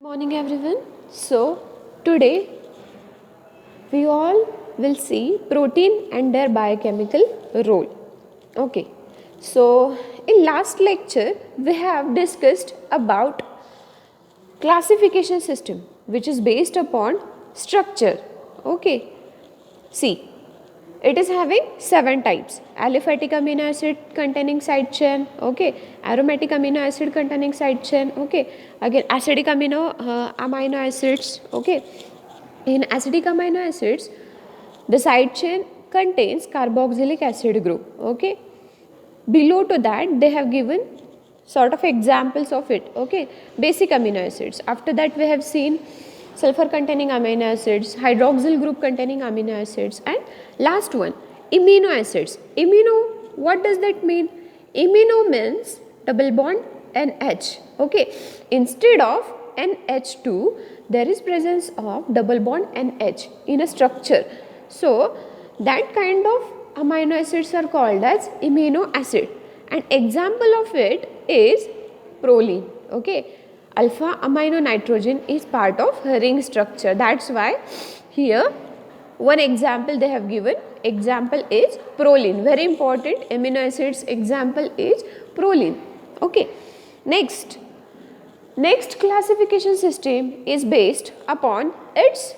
Morning everyone. So today we all will see protein and their biochemical role. Okay. So in last lecture we have discussed about classification system which is based upon structure. Okay. See, it is having 7 types: aliphatic amino acid containing side chain, okay, aromatic amino acid containing side chain, okay, again acidic amino acids, okay. In acidic amino acids the side chain contains carboxylic acid group, okay. Below to that they have given sort of examples of it, okay. Basic amino acids, after that we have seen sulfur containing amino acids, hydroxyl group containing amino acids, and last one amino acids. Amino, what does that mean? Amino means double bond NH, okay. Instead of NH2 there is presence of double bond NH in a structure, so that kind of amino acids are called as amino acid, and example of it is proline, okay. Alpha amino nitrogen is part of ring structure, that's why here one example they have given, example is proline, very important amino acids example is proline, okay. Next classification system is based upon its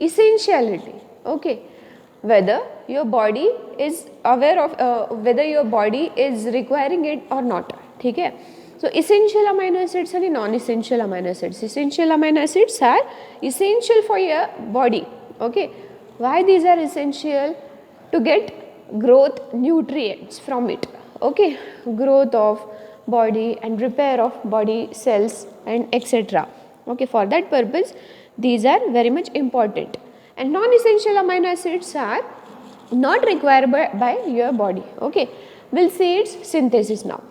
essentiality, okay. Whether your body is aware of whether your body is requiring it or not, ठीक है. So essential amino acids and non-essential amino acids. Essential amino acids are essential for your body, okay. Why these are essential? To get growth nutrients from it, okay, growth of body and repair of body cells and etc. Okay, for that purpose these are very much important. And non-essential amino acids are not required by your body, okay. We'll see its synthesis now.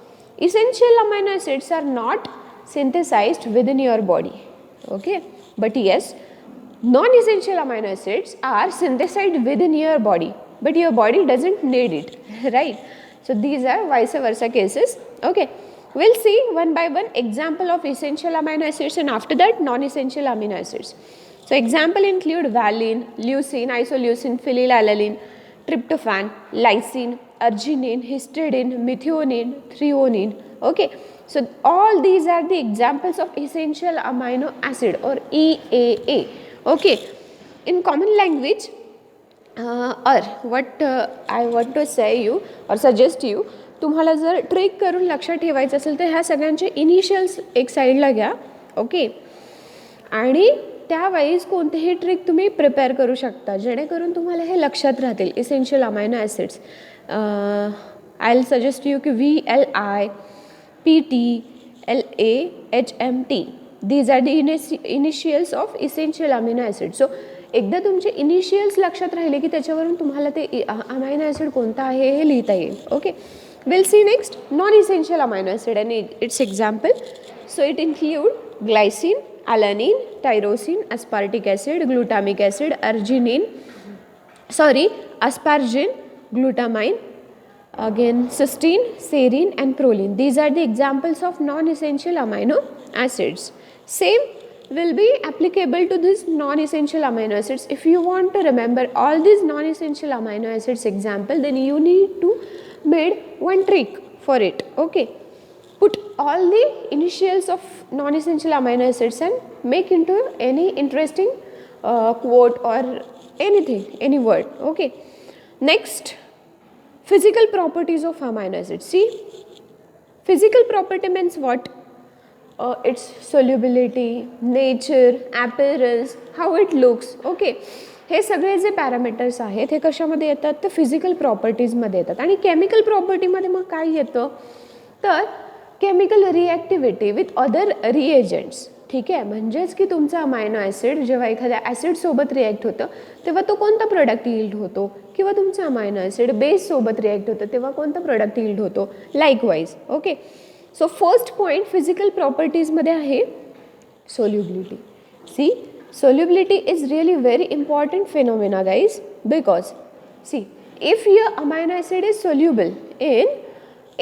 Essential amino acids are not synthesized within your body, okay, but yes, non-essential amino acids are synthesized within your body, but your body doesn't need it, right. So these are vice versa cases, okay. We'll see one by one example of essential amino acids and after that non-essential amino acids. So example include valine, leucine, isoleucine, phenylalanine, tryptophan, lysine, arginine, histidine, methionine, threonine, okay. So all these are the examples of essential amino acid or EAA, okay. In common language or what I want to say you or suggest you, तुम्हाला जर trick करून लक्षात ठेवायचं असेल तर ह्या सगळ्यांचे initials एक साईडला घ्या, ओके. आणि त्यावेळेस कोणतेही ट्रिक तुम्ही प्रिपेअर करू शकता जेणेकरून तुम्हाला हे लक्षात राहतील. Essential amino acids I will suggest you की VLI, PT, LA, HMT these are the initials of essential amino acid. So एकदा तुमचे इनिशियल्स लक्षात राहिले की त्याच्यावरून तुम्हाला ते अमायनो ॲसिड कोणता आहे हे लिहिता येईल, okay. We'll see next non-essential amino acid and its example. So it include glycine, alanine, tyrosine, aspartic acid, glutamic acid, asparagine, glutamine, again cysteine, serine and proline. These are the examples of non-essential amino acids. Same will be applicable to these non-essential amino acids. If you want to remember all these non-essential amino acids example, then you need to made one trick for it, okay. Put all the initials of non-essential amino acids and make into any interesting quote or anything, any word, okay. Next, physical properties of amino acids. See, physical property means what? Its solubility, nature, appearance, how it looks, okay. हे सगळे जे parameters आहेत हे कशामध्ये येतात तर physical प्रॉपर्टीजमध्ये येतात. आणि केमिकल प्रॉपर्टीमध्ये मग काय येतं तर केमिकल रिॲक्टिव्हिटी विथ अदर रिएजंट्स, ठीक आहे. म्हणजेच की तुमचा अमायनो ॲसिड जेव्हा एखाद्या ॲसिडसोबत रिॲक्ट होतं तेव्हा तो कोणता प्रोडक्ट यील्ड होतो, किंवा तुमचा अमायनो ॲसिड बेससोबत रिॲक्ट होतं तेव्हा कोणता प्रोडक्ट यील्ड होतो, likewise, okay. So first point physical प्रॉपर्टीजमध्ये आहे solubility. See, solubility is really very important phenomena guys, because see if your amino acid is soluble in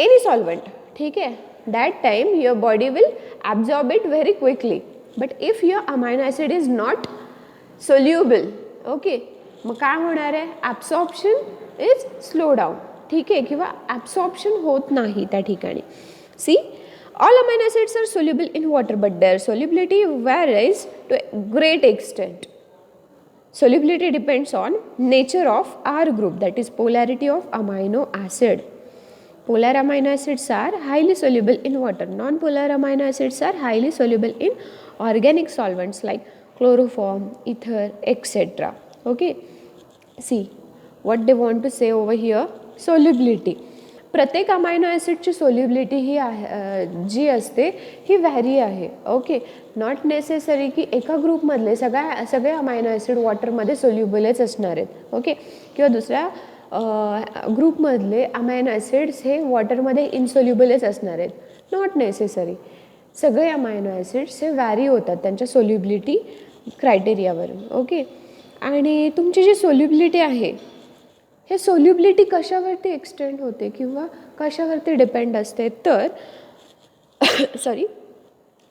any solvent, ठीक है, that time your body will absorb it very quickly. But if your amino acid is not soluble, okay, मग काय होणार आहे, absorption is slow down, ठीक आहे, किंवा absorption होत नाही त्या ठिकाणी. See, all amino acids are soluble in water, but their solubility varies to a great extent. Solubility depends on nature of R group, that is polarity of amino acid. Polar amino acids are highly soluble in water. Non-polar amino acids are highly soluble in organic solvents like chloroform, ether, etc. Okay. See what they want to say over here. Solubility. प्रत्येक amino ॲसिडची solubility ही जी असते ही vary आहे. Okay, not necessary की एका ग्रुपमधले सगळे amino acid वॉटरमध्ये सोल्युबलच असणार आहेत. Okay, किंवा दुसऱ्या ग्रुपमधले अमायनो ॲसिड्स हे वॉटरमध्ये इनसोल्युबलच असणार आहेत. Not necessary. सगळे अमायनो ॲसिड्स हे व्हॅरी होतात त्यांच्या सोल्युबिलिटी क्रायटेरियावरून. ओके, आणि तुमची जी सोल्युबिलिटी आहे हे सोल्युबिलिटी कशावरती एक्सटेंड होते किंवा कशावरती डिपेंड असते, तर sorry,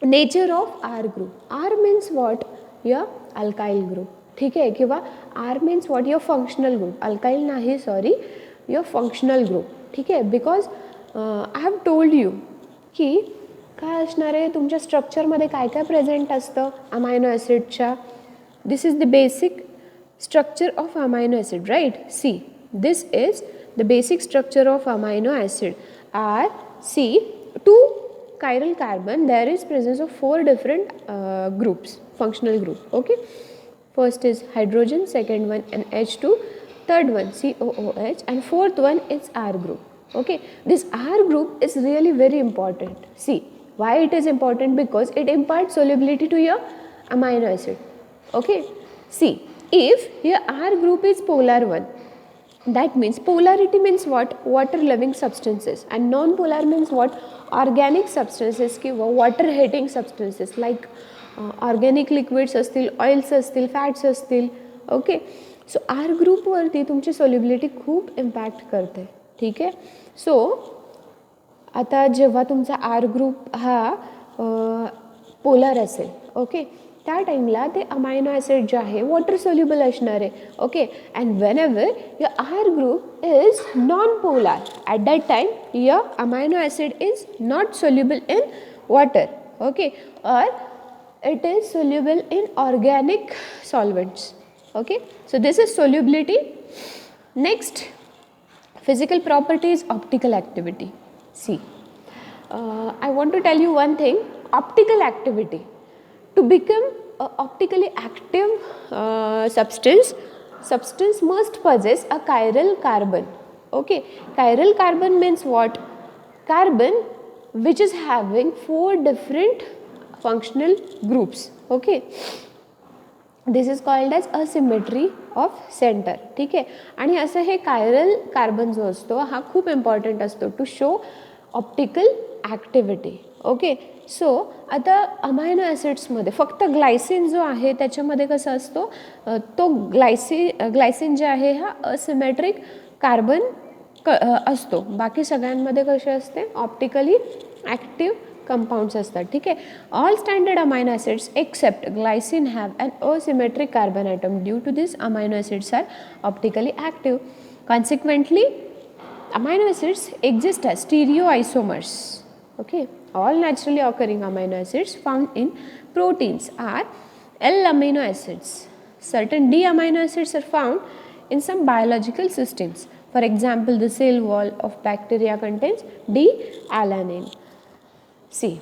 nature of R group. R means what, your alkyl group, ठीक आहे, किंवा R means what, your functional group. Alkyl नाही, सॉरी, युअर फंक्शनल ग्रुप, ठीक आहे. Because I have told you की काय असणार आहे तुमच्या स्ट्रक्चरमध्ये काय काय प्रेझेंट असतं अमायनो ॲसिडच्या. This is the basic structure of amino acid, right? See, this is the basic structure of amino acid. R, C, 2 chiral carbon, there is presence of 4 different groups, functional group. Okay, first is hydrogen, second one an H2, third one COOH, and fourth one is R group. Okay, this R group is really very important. See why it is important, because it imparts solubility to your amino acid. Okay, see, if your R group is polar one, that means polarity means what, water loving substances, and non-polar means what, organic substances किंवा water hating substances like organic liquids असतील, oils असतील, fats असतील. Okay, so R group वरती तुमची solubility खूप impact करते. ठीक आहे. सो आता जेव्हा तुमचा R ग्रुप हा पोलर असेल, ओके, त्या टाईमला ते अमायनो ॲसिड जे आहे वॉटर सोल्युबल असणार आहे. Okay, and whenever your R group is non polar, at that time your amino acid is not soluble in water. Okay, और it is soluble in organic solvents. Okay, so this is solubility. Next, physical property is optical activity. See, I want to tell you one thing. Optical activity, to become a optically active substance must possess a chiral carbon. Okay, chiral carbon means what? Carbon which is having 4 different functional groups. Okay, this is called as asymmetry of center. ठीक आहे. आणि असं हे chiral carbon जो असतो हा खूप important असतो to show optical activity. Okay, so आता अमायनो ॲसिड्समध्ये फक्त ग्लायसिन जो आहे त्याच्यामध्ये कसं असतो, तो ग्लायसिन जे आहे हा असिमेट्रिक कार्बन असतो. बाकी सगळ्यांमध्ये कसे असते, ऑप्टिकली ॲक्टिव्ह कंपाउंड्स असतात. ठीक आहे. All standard amino acids except glycine have an asymmetric carbon atom. Due to this amino acids are optically active. Consequently amino acids exist as stereoisomers. Okay, all naturally occurring amino acids found in proteins are L-amino acids. Certain D-amino acids are found in some biological systems. For example, the cell wall of bacteria contains D-alanine. See,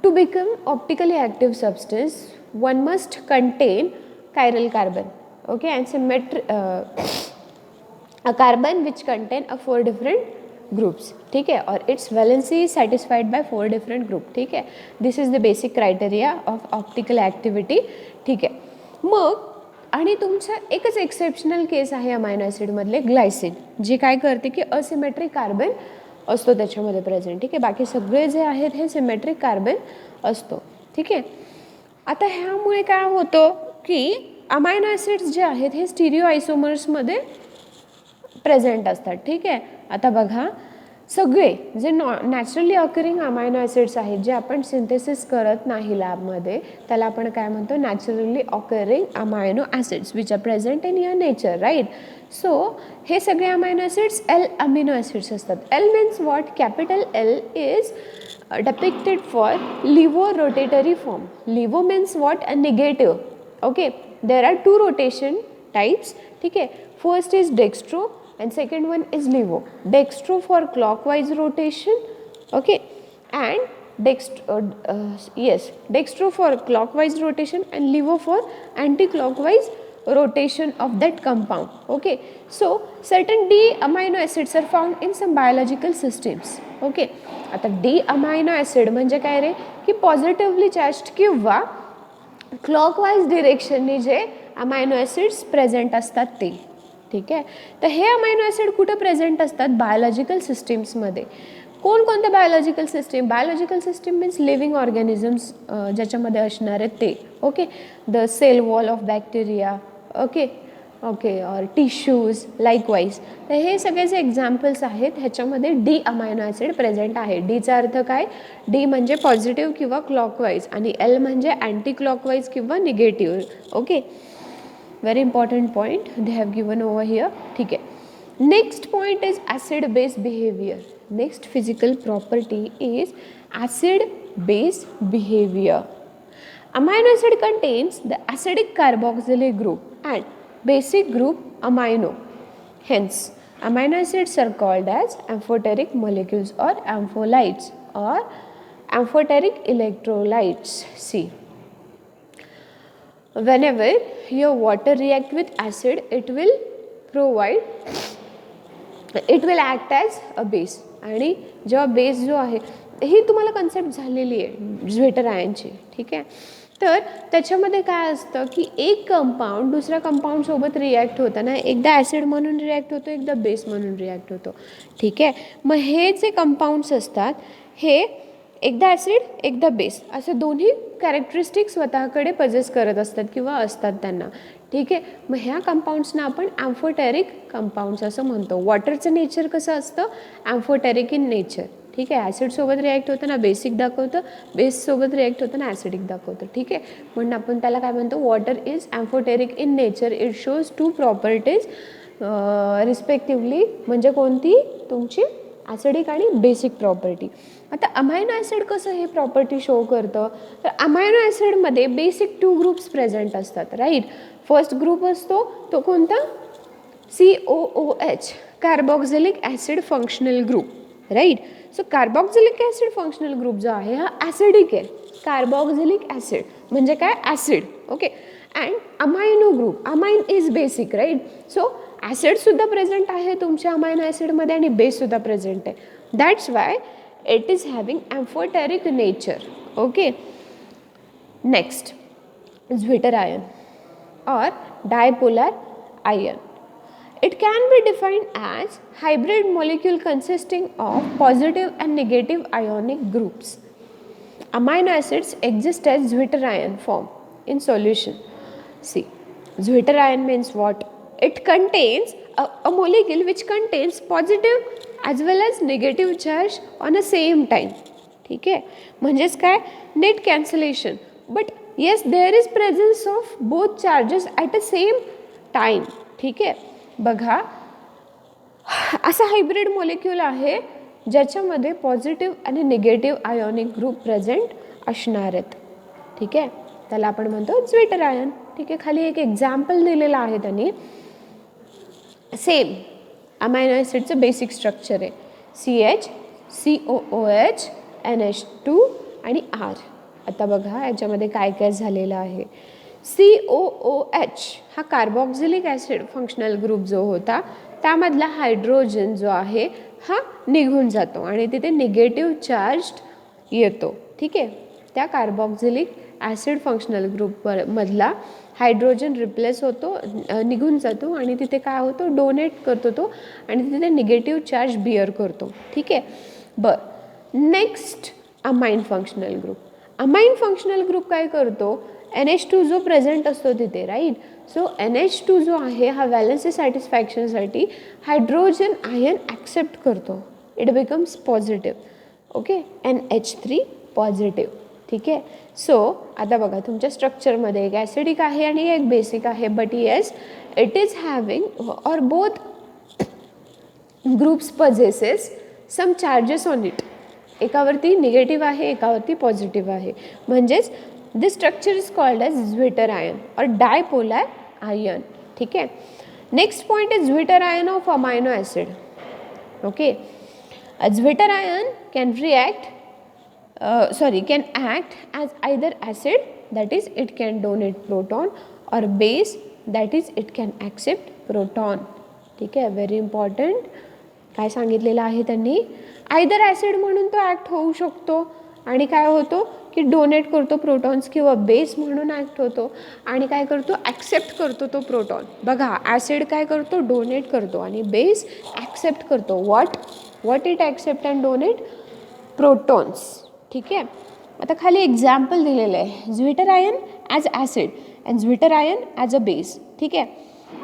to become optically active substance, one must contain chiral carbon. Okay, and a carbon which contain a 4 different groups. ठीक है, और its valency is satisfied by 4 different group. ठीक है, this is the basic criteria of optical activity. ठीक आहे. मग आणि तुमचा एकच एक्सेप्शनल केस आहे अमायनो ॲसिड मधले, ग्लायसिन, जे काय करते की असिमेट्रिक कार्बन असतो त्याच्यामध्ये प्रेझेंट. ठीक आहे, बाकी सगळे जे आहेत हे सिमेट्रिक कार्बन असतो. ठीक आहे. आता ह्यामुळे काय होतं की अमायनो ॲसिड्स जे आहेत हे स्टिरिओ आयसोमर्समध्ये प्रेझेंट असतात. ठीक आहे. आता बघा, सगळे जे नॅचरली अकरिंग अमायनो ॲसिड्स आहेत जे आपण सिंथेसिस करत नाही लॅबमध्ये, त्याला आपण काय म्हणतो, naturally occurring amino acids which are present in your nature, right. So हे सगळे amino acids L amino acids असतात. L means what, capital L is depicted for levo rotatory form. Levo means what, a negative. Okay, there are two rotation types. ठीक है, first is dextro and second one is levo. Dextro for clockwise rotation, okay, and dextro for clockwise rotation and levo for anti-clockwise rotation of that compound. Okay, so certain D amino acids are found in some biological systems. Okay, आता D amino acid म्हणजे काय रे, की positively charge किंवा clockwise डिरेक्शनने जे amino acids present असतात ते. ठीक आहे, तर हे अमायनो ॲसिड कुठं प्रेझेंट असतात, बायोलॉजिकल सिस्टीम्समध्ये. कोणकोणत्या biological system, biological system means living organisms ज्याच्यामध्ये असणारे ते. Okay, the cell wall of bacteria, okay और टिश्यूज लाईकवाईज. तर हे सगळे जे एक्झाम्पल्स आहेत ह्याच्यामध्ये डी अमायनो ॲसिड प्रेझेंट आहे. डीचा अर्थ काय, डी म्हणजे पॉझिटिव्ह किंवा क्लॉकवाईज आणि एल म्हणजे अँटी क्लॉकवाईज किंवा negative. Okay, very important point they have given over here. ठीक आहे, next point is acid base behaviour. Next physical property is acid base behaviour. Amino acid contains the acidic carboxylic group and basic group amino. Hence, amino acids are called as amphoteric molecules or ampholites or amphoteric electrolytes. See, whenever your water react with acid, it will act as a base. आणि जेव्हा base जो आहे, ही तुम्हाला concept झालेली आहे zwitter आयनची. ठीक आहे, तर त्याच्यामध्ये काय असतं की एक कंपाऊंड दुसऱ्या कंपाऊंड सोबत रिॲक्ट होताना एकदा ॲसिड म्हणून रिॲक्ट होतो, एकदा बेस म्हणून रिॲक्ट होतो. ठीक आहे, मग हे जे कंपाऊंड्स असतात हे एकदा ॲसिड एकदा बेस असे दोन्ही कॅरेक्टरिस्टिक स्वतःकडे पजेस करत असतात किंवा असतात त्यांना. ठीक आहे, मग ह्या कंपाऊंड्सना आपण ॲम्फोटेरिक कंपाऊंड्स असं म्हणतो. वॉटरचं नेचर कसं असतं, ॲम्फोटेरिक इन नेचर. ठीक आहे, ॲसिडसोबत रिॲक्ट होताना बेसिक दाखवतं, बेससोबत रिॲक्ट होताना ॲसिडिक दाखवतं. ठीक आहे, म्हणून आपण त्याला काय म्हणतो, water is amphoteric in nature. It shows two properties respectively, म्हणजे कोणती, तुमची ॲसिडिक आणि बेसिक प्रॉपर्टी. आता अमायनो ॲसिड कसं हे प्रॉपर्टी शो करतं, तर अमायनो ॲसिडमध्ये बेसिक 2 ग्रुप्स प्रेझेंट असतात, राईट. फर्स्ट ग्रुप असतो तो कोणता, COOH, carboxylic acid functional group, right. So carboxylic acid functional group जो आहे हा ॲसिडिक आहे. कार्बोक्झिलिक ॲसिड म्हणजे काय, acid. Okay, and amino group, amine is basic, right. So ॲसिडसुद्धा प्रेझेंट आहे तुमच्या अमायनो ॲसिडमध्ये आणि बेससुद्धा प्रेझेंट आहे. That's why it is having amphoteric nature. Okay, next zwitter ion or dipolar ion. It can be defined as hybrid molecule consisting of positive and negative ionic groups. Amino acids exist as Zwitter ion form in solution. See, Zwitter ion means what? It contains a molecule which contains positive as well as negative charge on the same time. ठीक आहे, म्हणजेच काय, net cancellation. But yes, there is presence of both charges at a same time. ठीक आहे, बघा असा hybrid molecule आहे ज्याच्यामध्ये पॉझिटिव्ह आणि निगेटिव्ह आयोनिक ग्रुप प्रेझेंट असणार आहेत. ठीक आहे, त्याला आपण म्हणतो ज्वेटर आयन. ठीक आहे, खाली एक एक्झाम्पल दिलेलं आहे त्यांनी. सेम अमायनो ॲसिडचं बेसिक स्ट्रक्चर आहे, CH, COOH, NH2 आणि R. आता बघा याच्यामध्ये काय काय झालेलं आहे. COOH हा कार्बोक्झिलिक ॲसिड फंक्शनल ग्रुप जो होता त्यामधला हायड्रोजन जो आहे हा निघून जातो आणि तिथे निगेटिव्ह चार्ज येतो. ठीक आहे, त्या कार्बोक्झिलिक ॲसिड फंक्शनल ग्रुप मधला हायड्रोजन रिप्लेस होतो, निघून जातो आणि तिथे काय होतो, डोनेट करतो तो आणि तिथे निगेटिव्ह चार्ज बिअर करतो. ठीक आहे, बरं next amine functional group. Amine functional group काय करतो, NH2 जो प्रेझेंट असतो तिथे, राईट. सो NH2 जो आहे हा व्हॅलन्सी सॅटिस्फॅक्शनसाठी हायड्रोजन आयन ॲक्सेप्ट करतो. It becomes positive. Okay, NH3 positive. ठीक आहे. सो आता बघा तुमच्या स्ट्रक्चरमध्ये एक ॲसिडिक आहे आणि एक बेसिक आहे, but yes it is having or both groups possesses some charges on it. एकावरती निगेटिव्ह आहे, एकावरती पॉझिटिव्ह आहे. म्हणजेच this structure is called as zwitter ion or dipolar ion. ठीक आहे. Next point is zwitter ion of amino acid. Okay, a zwitter ion can can act as either acid, that is it can donate proton, or base, that is it can accept proton. ठीक आहे, very important. काय सांगितलेलं आहे त्यांनी, either acid म्हणून तो act होऊ शकतो आणि काय होतो की डोनेट करतो प्रोटॉन्स, किंवा बेस म्हणून ॲक्ट होतो आणि काय करतो ॲक्सेप्ट करतो तो प्रोटॉन. बघा ॲसिड काय करतो डोनेट करतो आणि बेस ॲक्सेप्ट करतो. What it accept and donate protons. ठीक आहे. आता खाली एक्झाम्पल दिलेलं आहे, zwitter ion as acid and zwitter ion as a base. ठीक आहे.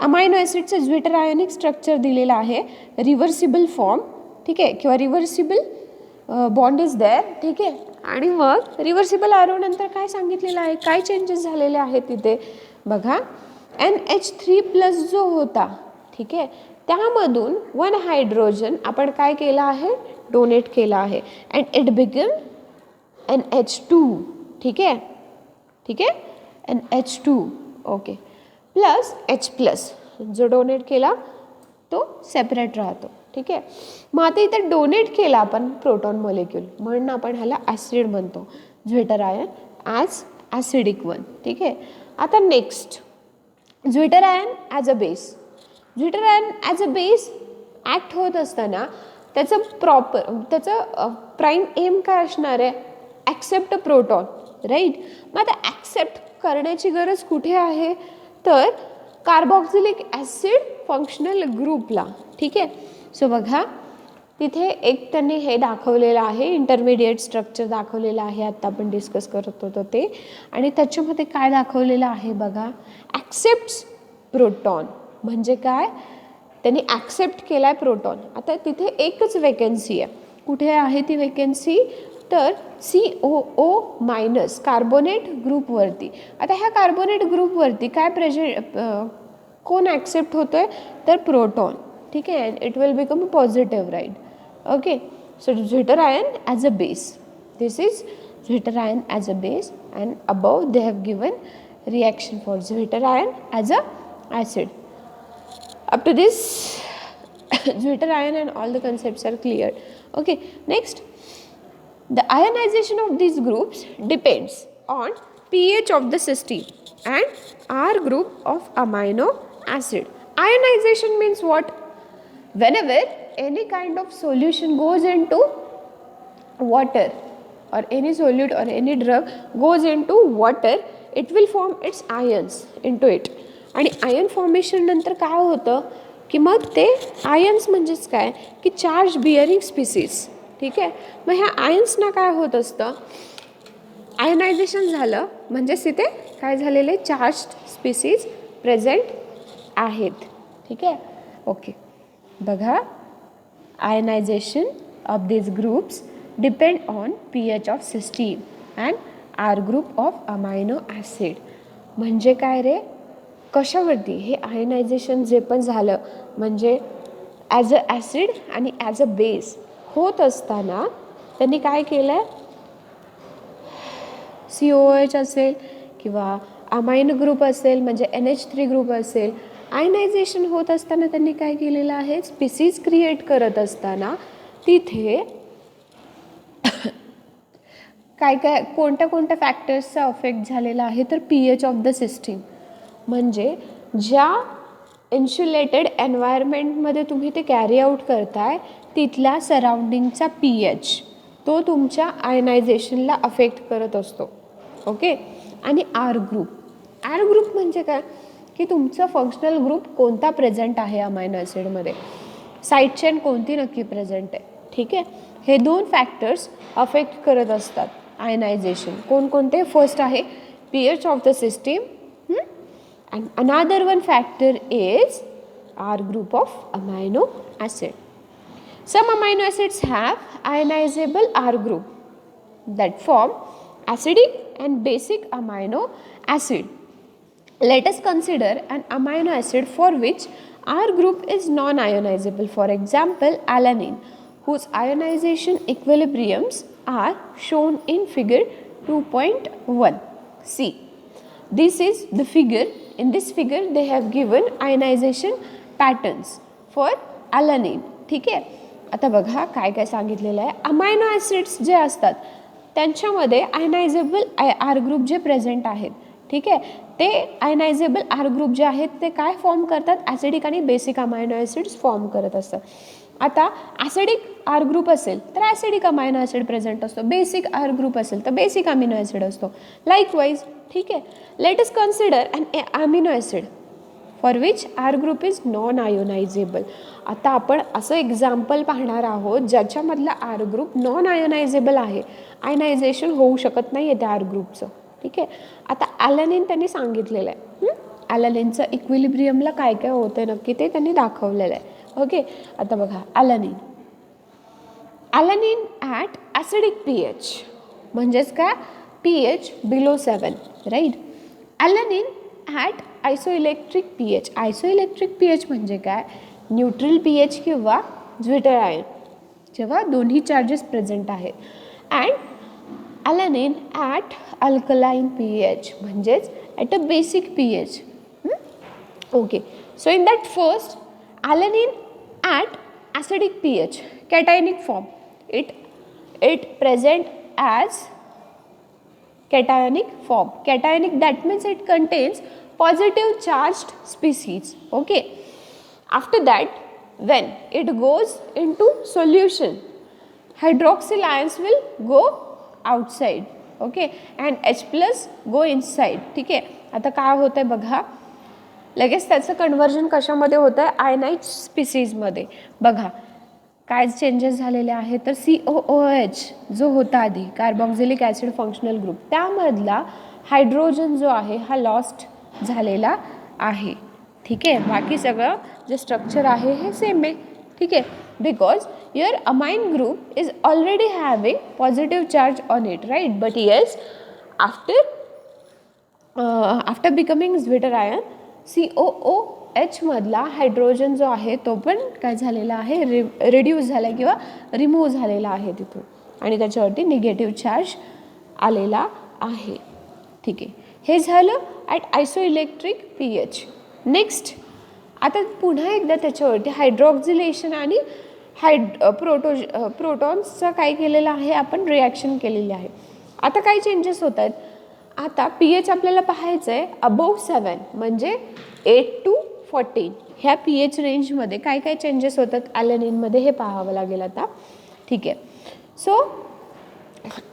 अमायनो ॲसिडचं झ्विटर आयनिक स्ट्रक्चर दिलेलं आहे, रिव्हर्सिबल फॉर्म. ठीक आहे, किंवा रिव्हर्सिबल बॉन्ड इज देअर. ठीक आहे. आणि मग रिव्हर्सिबल आरो नंतर काय सांगितलेलं आहे, काय चेंजेस झालेले आहेत तिथे बघा. NH3+ जो होता, ठीक आहे, त्यामधून 1 हायड्रोजन आपण काय केला आहे डोनेट केला आहे अँड इट बिकम NH2. ठीक आहे. ठीक आहे, NH2. ओके, प्लस H+ जो डोनेट केला तो सेपरेट राहतो. ठीक आहे. मग आता इथे डोनेट केला आपण प्रोटॉन मॉलिक्यूल, म्हणून आपण ह्याला ॲसिड म्हणतो, zwitter ion as acidic one. ठीक आहे. आता next zwitter ion as a base. Zwitter ion as a base act होत असताना त्याचं प्राईम एम काय असणार आहे, ॲक्सेप्ट प्रोटॉन. राईट. मग आता ॲक्सेप्ट करण्याची गरज कुठे आहे, तर कार्बॉक्सिलिक ॲसिड फंक्शनल ग्रुपला. ठीक आहे. सो बघा तिथे एक त्यांनी हे दाखवलेलं आहे, इंटरमिडिएट स्ट्रक्चर दाखवलेलं आहे, आत्ता आपण डिस्कस करत होतो ते. आणि त्याच्यामध्ये काय दाखवलेलं आहे बघा, ॲक्सेप्ट्स प्रोटॉन. म्हणजे काय, त्यांनी ॲक्सेप्ट केला आहे प्रोटॉन. आता तिथे एकच वेकन्सी आहे. कुठे आहे ती वेकन्सी, तर COO- कार्बोनेट ग्रुपवरती. आता ह्या कार्बोनेट ग्रुपवरती काय कोण ॲक्सेप्ट होतोय, तर प्रोटॉन. ठीक आहे. It will become a positive. Right. Okay. So zwitterion as a base, this is zwitter ion as a base and above they have given reaction for zwitterion as a acid. Up to this, Zwitter ion and all the concepts are clear. Okay, next, the ionization of these groups depends on pH of the system and R group of amino acid. Ionization means what? Whenever any kind of solution goes into water, or any solute or any drug goes into water, it will form its ions into it. आणि ion formation नंतर काय होतं की मग ते ions म्हणजेच काय की चार्ज बिअरिंग स्पीसीज. ठीक आहे. मग ह्या आयन्सना काय होत असतं, आयनायझेशन झालं म्हणजेच तिथे काय झालेले चार्ज्ड स्पीसीज प्रेझेंट आहेत. ठीक आहे. ओके, बघा ionization of these groups depend on pH of system and R group of amino acid. म्हणजे काय रे, कशावरती हे आयनायझेशन जे पण झालं म्हणजे ॲज अ ॲसिड आणि ॲज अ बेस होत असताना त्यांनी काय केलं, COOH असेल किंवा अमायनो ग्रुप असेल म्हणजे NH3 ग्रुप असेल, आयनायझेशन होत असताना त्यांनी काय केलेलं आहे, स्पीसीज क्रिएट करत असताना तिथे काय काय कोणत्या फॅक्टर्सचा अफेक्ट झालेला आहे, तर pH ऑफ द सिस्टीम. म्हणजे ज्या इन्सुलेटेड एन्व्हायरमेंटमध्ये तुम्ही ते कॅरी आऊट करताय तिथल्या सराउंडिंगचा pH तो तुमच्या आयनायझेशनला अफेक्ट करत असतो. ओके. आणि R ग्रुप म्हणजे काय की तुमचं फंक्शनल ग्रुप कोणता प्रेझेंट आहे अमायनो ॲसिडमध्ये, साईड चेन कोणती नक्की प्रेझेंट आहे. ठीक आहे. हे 2 फॅक्टर्स अफेक्ट करत असतात आयनायझेशन. कोणकोणते, फर्स्ट आहे pH of the system and another one factor is R group of amino acid. Some amino acids have ionizable R group that form acidic and basic amino acid. Let us consider an amino acid for which R group is non-ionizable. For example, alanine, whose ionization equilibriums are shown in figure 2.1. See, this is the figure. In this figure, they have given ionization patterns for alanine. ठीक आहे. आता बघा काय काय सांगितलेलं आहे. Amino acids जे असतात त्यांच्यामध्ये आयनायझेबल आर ग्रुप जे प्रेझेंट आहेत, ठीक आहे, ते आयनायझेबल आर ग्रुप जे आहेत ते काय फॉर्म करतात, ॲसिडिक आणि बेसिक अमायनो ॲसिड्स फॉर्म करत असतात. आता ॲसिडिक आर ग्रुप असेल तर ॲसिडिक अमायनो ॲसिड प्रेझेंट असतो, बेसिक आर ग्रुप असेल तर बेसिक अमिनो ॲसिड असतो. लाईकवाईज, ठीक आहे. Let us consider an amino acid for which R group is non ionizable. आता आपण असं एक्झाम्पल पाहणार आहोत ज्याच्यामधला आर ग्रुप नॉन आयोनायझेबल आहे, आयनायझेशन होऊ शकत नाही आहे त्या आर ग्रुपचं. ठीक आहे. आता ॲलॅनिन त्यांनी सांगितलेलं आहे. ॲलॅनिनचं इक्विलिब्रियमला काय काय होतं नक्की ते त्यांनी दाखवलेलं आहे. ओके. आता बघा ॲलॅनिन ॲट ॲसिडिक pH म्हणजेच काय, pH below 7, right. Alanine at isoelectric pH. Isoelectric pH म्हणजे काय, न्यूट्रल pH किंवा ज्विटर आयन जेव्हा दोन्ही चार्जेस प्रेझेंट आहेत. And alanine at alkaline pH म्हणजेच at a basic pH. Okay. So in that first alanine at acidic pH, cationic form, it present as cationic form. Cationic, that means it contains positive charged species. Okay. After that, when it goes into solution, hydroxyl ions will go outside. Okay. And H plus go inside. ठीक आहे. आता काय होतंय बघा, लगेच त्याचं conversion कशामध्ये होतं आहे, आयनाइड स्पीसीजमध्ये. बघा काय चेंजेस झालेले आहेत तर COOH जो होता आधी कार्बोक्सिलिक ॲसिड फंक्शनल ग्रुप, त्यामधला हायड्रोजन जो आहे हा लॉस्ट झालेला आहे. ठीक आहे. बाकी सगळं जे स्ट्रक्चर आहे हे सेम आहे. ठीक आहे. Because your amine group is already having positive charge on it, right. But yes, after becoming zwitterion COOH मधला हायड्रोजन जो आहे तो पण काय झालेला आहे, रिड्यूस झाला किंवा रिमूव्ह झालेला आहे तिथून, आणि त्याच्यावरती निगेटिव्ह चार्ज आलेला आहे. ठीक आहे. हे झालं ॲट आयसोइलेक्ट्रिक pH. नेक्स्ट आता पुन्हा एकदा त्याच्यावरती हायड्रॉक्झिलेशन आणि प्रोटॉन्सचं काय केलेलं आहे, आपण रिॲक्शन केलेली आहे. आता काय चेंजेस होत आहेत, आता pH आपल्याला पाहायचं आहे अबोव्ह 7 म्हणजे 8 to 14 ह्या pH रेंजमध्ये काय काय चेंजेस होतात ॲलॅनिनमध्ये हे पाहावं लागेल आता. ठीक आहे. So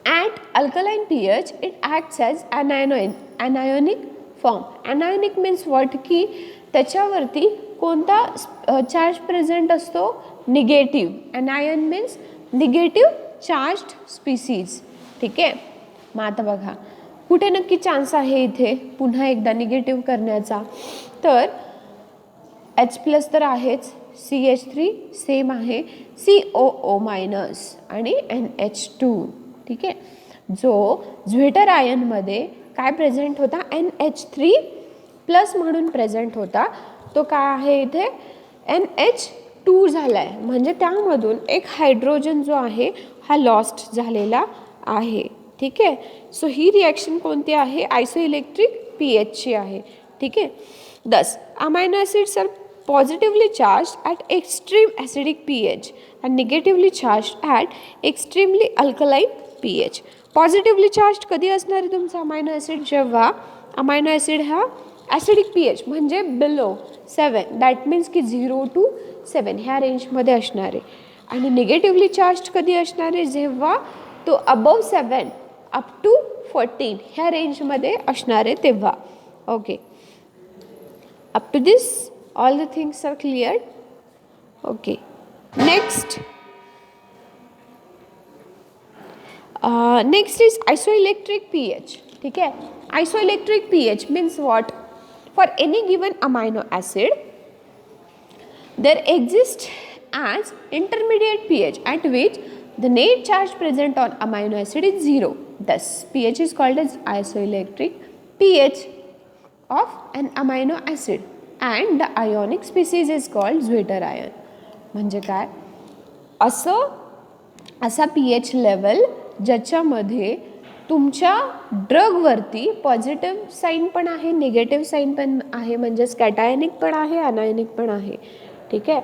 at alkaline pH it acts as anionic form. Anionic means what, की त्याच्यावरती कोणता चार्ज प्रेझेंट असतो, negative. Anion means negative charged species. ठीक आहे. मग आता बघा कुठे नक्की चान्स आहे इथे पुन्हा एकदा निगेटिव्ह करण्याचा, तर H प्लस तर आहेच, CH3 सेम आहे, COO मायनस आणि NH2. ठीक आहे. जो ज्विटर आयनमध्ये काय प्रेझेंट होता, NH3 प्लस म्हणून प्रेझेंट होता, तो काय आहे इथे NH2 झाला आहे, म्हणजे त्यामधून एक हायड्रोजन जो आहे हा लॉस्ट झालेला आहे. ठीक आहे. सो ही रिॲक्शन कोणती आहे, आयसोइलेक्ट्रिक pHची आहे. ठीक आहे. These amino acids are positively charge at extreme acidic pH and negatively charge at extremely alkaline pH. Positively charge कधी असणार आहे तुमचा अमायनो ॲसिड, जेव्हा अमायनो ॲसिड हा ॲसिडिक pH म्हणजे बिलो 7, दॅट मीन्स की 0 to 7 ह्या रेंजमध्ये असणार आहे. आणि निगेटिव्हली चार्ज कधी असणार आहे, जेव्हा तो अबव 7 अप टू 14 ह्या रेंजमध्ये असणार आहे तेव्हा. Okay. Up to this all the things are clear. Okay. Next is isoelectric pH. ठीक आहे. Isoelectric pH means what, for any given amino acid there exists as intermediate pH at which the net charge present on amino acid is 0. Thus pH is called as isoelectric pH of an amino acid and the ionic species is called zwitter ion. म्हणजे काय, असा pH level ज्याच्यामध्ये तुमच्या ड्रगवरती positive sine पण आहे, negative sine पण आहे, म्हणजेच कॅटायनिक पण आहे, अनायनिक पण आहे. ठीक आहे,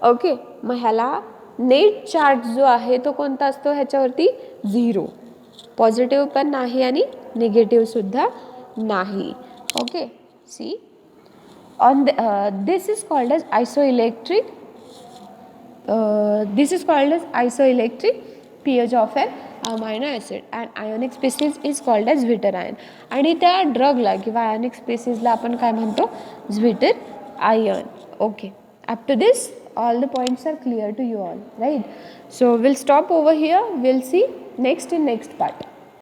ओके. मग ह्याला नेट चार्ज जो आहे तो कोणता असतो, ह्याच्यावरती 0, पॉझिटिव्ह पण नाही आणि निगेटिव्ह सुद्धा नाही. Okay, see on this is called as isoelectric pH of an amino acid and ionic species is called as zwitter ion. आणि त्या ड्रगला किंवा आयोनिक स्पेसिसला आपण काय म्हणतो, zwitter ion. Okay, up to this all the points are clear to you all, right? So we'll stop over here, we'll see next in next part.